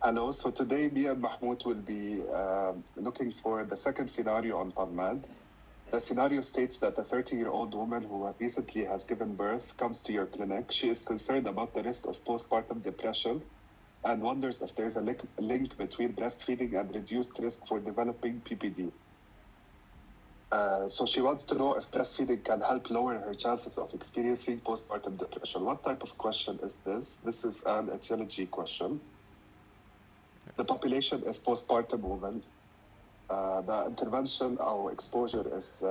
Hello. So today, me and Mahmoud will be looking for the second scenario on Pubmed. The scenario states that a 30-year-old woman who recently has given birth comes to your clinic. She is concerned about the risk of postpartum depression and wonders if there's a link between breastfeeding and reduced risk for developing PPD. So she wants to know if breastfeeding can help lower her chances of experiencing postpartum depression. What type of question is this? This is an etiology question. The population is postpartum women. The intervention or exposure is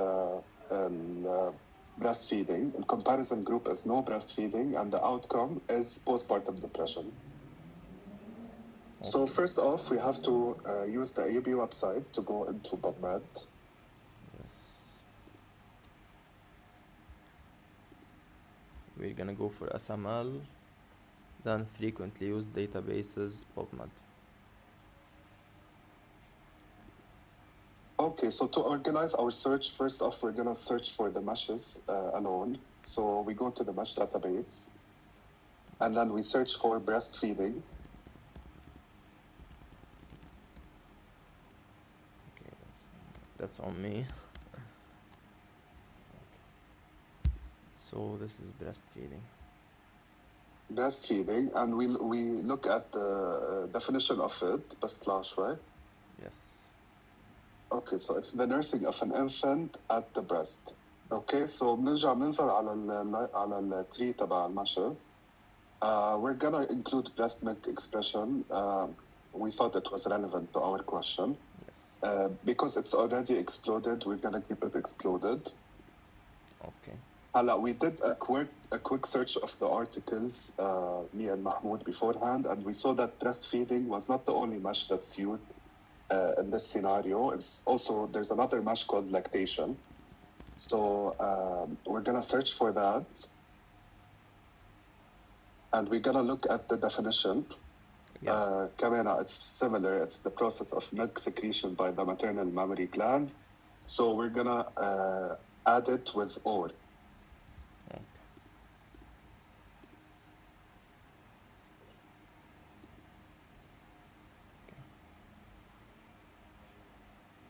breastfeeding. In comparison group is no breastfeeding, and the outcome is postpartum depression. So first off, we have to use the AUB website to go into Pubmed. Yes. We're gonna go for SML, then frequently used databases, Pubmed. Okay, so to organize our search, first off, we're gonna search for the meshes alone. So we go to the mesh database, and then we search for breastfeeding. Okay, that's on me. So this is breastfeeding. Breastfeeding, and we look at the definition of it, slash, right? Yes. Okay, so it's the nursing of an infant at the breast. Okay, so بنرجع بننظر على التري تبع المشر. We're gonna include breast milk expression. We thought it was relevant to our question. Yes. Because it's already exploded, we're gonna keep it exploded. Okay. We did a quick search of the articles, me and Mahmoud beforehand, and we saw that breastfeeding was not the only mesh that's used in this scenario. There's another mesh called lactation. So we're gonna search for that, and we're gonna look at the definition. كمان it's similar. It's the process of milk secretion by the maternal mammary gland. So we're gonna add it with or.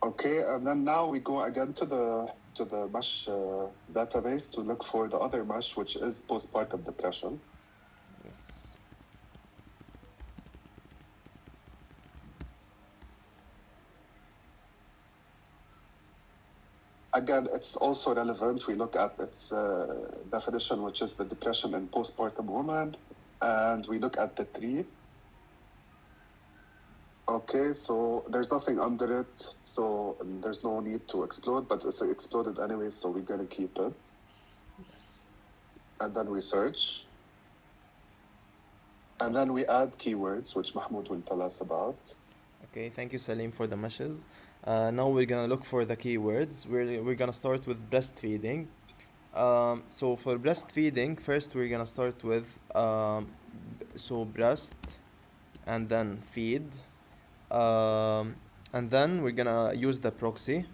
Okay, and then now we go again to the mesh database to look for the other mesh, which is postpartum depression. Yes. Again, it's also relevant. We look at its definition, which is the depression in postpartum woman, and we look at the tree. Okay, so there's nothing under it, so there's no need to explode, but it's exploded anyway, so we're gonna keep it. Yes. And then we search. And then we add keywords, which Mahmoud will tell us about. Okay, thank you, Salim, for the meshes. Now we're gonna look for the keywords. We're gonna start with breastfeeding. So for breastfeeding, first we're gonna start with so breast, and then feed, and then we're gonna use the proxy,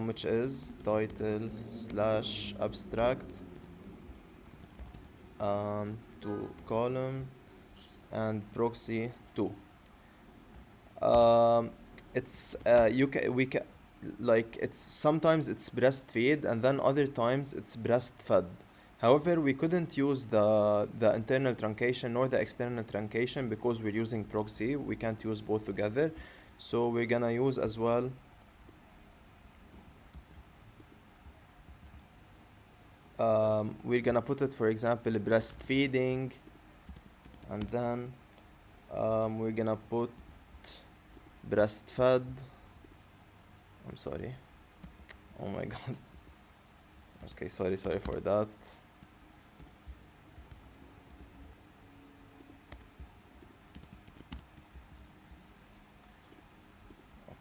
which is title / abstract to column and proxy 2. It's you can we can like it's sometimes it's breastfeed and then other times it's breastfed. However, we couldn't use the internal truncation nor the external truncation because we're using proxy. We can't use both together, so we're gonna use as well we're gonna put it, for example, breastfeeding, and then we're gonna put breastfed. I'm sorry. Oh my god. Okay, sorry for that.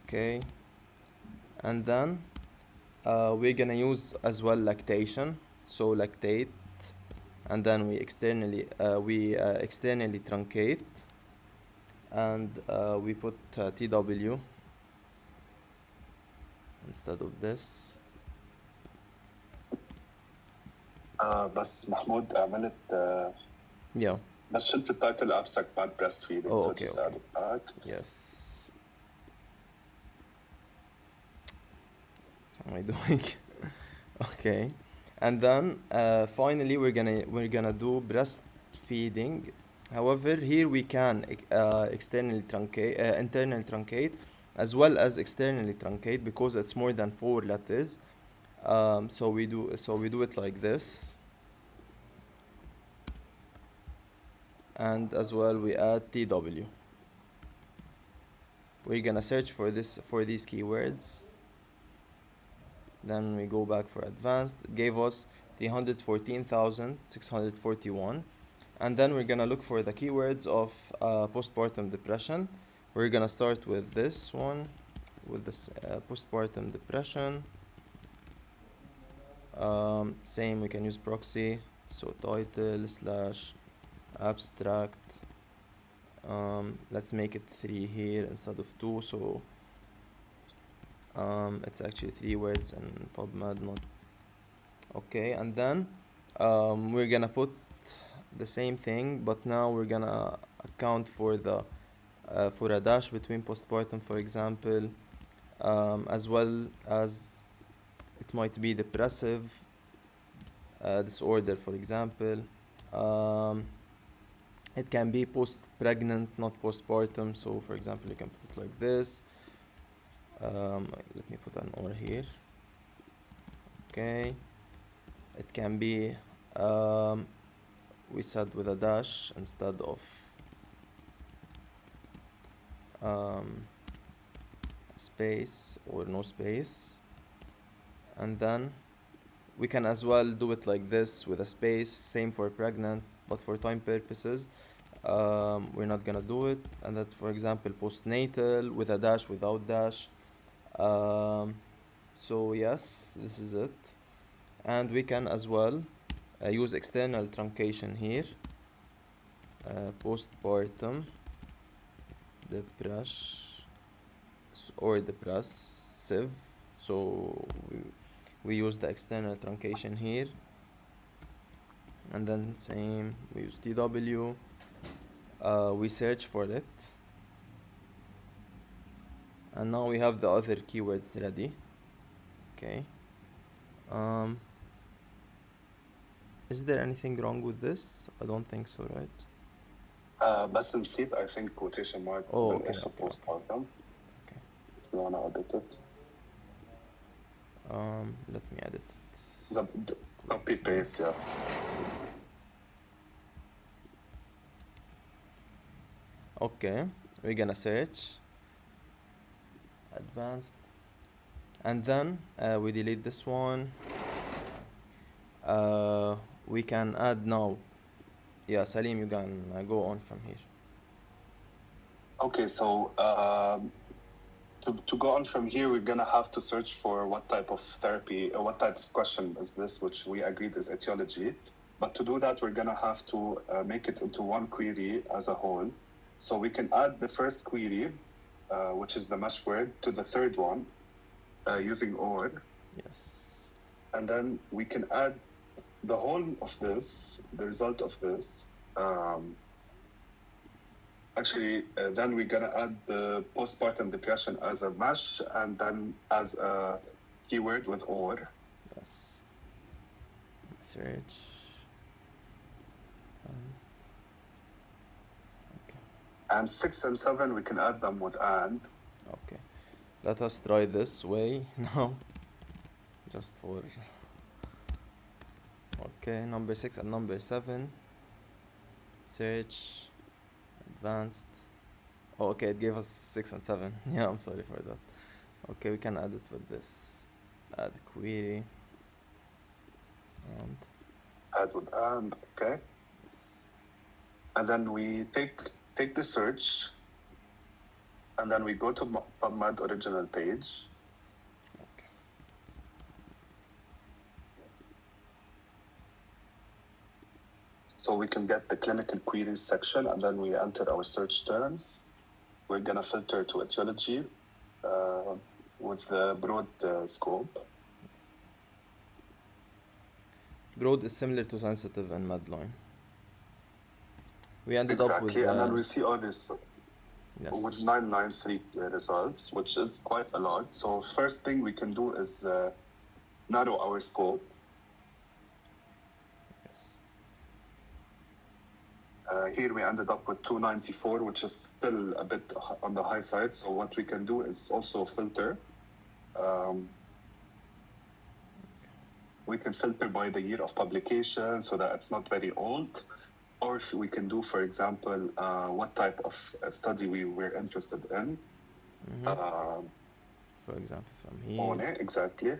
Okay. And then we're gonna use as well lactation. So lactate, and then we externally truncate, and we put TW instead of this. بس محمود عملت Yeah. بس شلت التايتل abstract bad breastfeeding, Oh, so okay, just okay. add it back. Yes. What am I doing? Okay. And then finally we're gonna do breastfeeding. However, here we can externally truncate, internally truncate, as well as externally truncate because it's more than 4 letters. So we do it like this, and as well we add TW. We're gonna search for these keywords. Then we go back for advanced. It gave us 314,641. And then we're gonna look for the keywords of postpartum depression. We're gonna start with this one, with this postpartum depression. Same, we can use proxy. So title slash abstract. Let's make it 3 here instead of 2. So it's actually 3 words in Pubmed, not okay. And then we're gonna put the same thing, but now we're gonna account for the for a dash between postpartum, for example, as well as it might be depressive disorder, for example. Um, it can be post-pregnant, not postpartum. So, for example, you can put it like this. Let me put an or here. Okay. It can be we said with a dash instead of space or no space, and then we can as well do it like this with a space, same for pregnant, but for time purposes we're not gonna do it. And that, for example, postnatal with a dash, without dash. So yes, this is it. And we can as well use external truncation here, postpartum depress or depressive. So we use the external truncation here, and then same, we use TW. We search for it, and now we have the other keywords ready. Okay. Is there anything wrong with this? I don't think so, right? بس نسيت I think quotation mark Oh, okay, بالآخر okay, okay. postpartum. Okay. If you wanna edit it. Let me edit it. Copy paste, yeah. Okay, we're gonna search advanced, and then we delete this one. We can add now. Yeah, Salim, you can go on from here. Okay, so to go on from here, we're gonna have to search for what type of therapy or what type of question is this, which we agreed is etiology. But to do that, we're gonna have to make it into one query as a whole. So we can add the first query, which is the mesh word, to the third one using OR. Yes. And then we can add the whole of this, the result of this. Then we're gonna add the postpartum depression as a mesh, and then as a keyword with OR. Yes. Search. Okay. And 6 and 7, we can add them with and. Okay. Let us try this way now. Just for. Okay, number 6 and number 7. Search. Advanced. Oh, okay, it gave us 6 and 7. Yeah, I'm sorry for that. Okay, we can add it with this. Add query. And. Add with and, okay. Yes. And then we take the search, and then we go to PubMed original page. Okay. So we can get the clinical queries section, and then we enter our search terms. We're gonna filter to etiology with the broad scope. Broad is similar to sensitive and Medline. We ended up with Exactly. And then we see all this yes. with 993 results, which is quite a lot. So first thing we can do is narrow our scope. Yes. Here we ended up with 294, which is still a bit on the high side. So what we can do is also filter. Um, we can filter by the year of publication so that it's not very old. Or if we can do, for example, what type of study we were interested in. Mm-hmm. Uh, For example, from here. on it, exactly.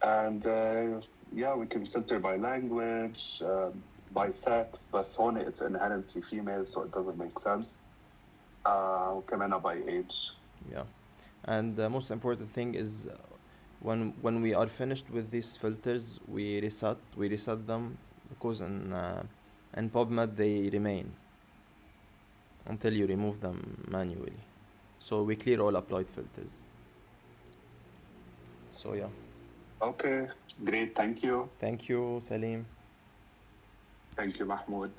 And yeah, we can filter by language, by sex, but Sony it's inherently female, so it doesn't make sense. Kamena by age. Yeah. And the most important thing is when we are finished with these filters, we reset them because in PubMed they remain until you remove them manually. So we clear all applied filters. So yeah. Okay, great. Thank you. Thank you, Salim. Thank you, Mahmoud.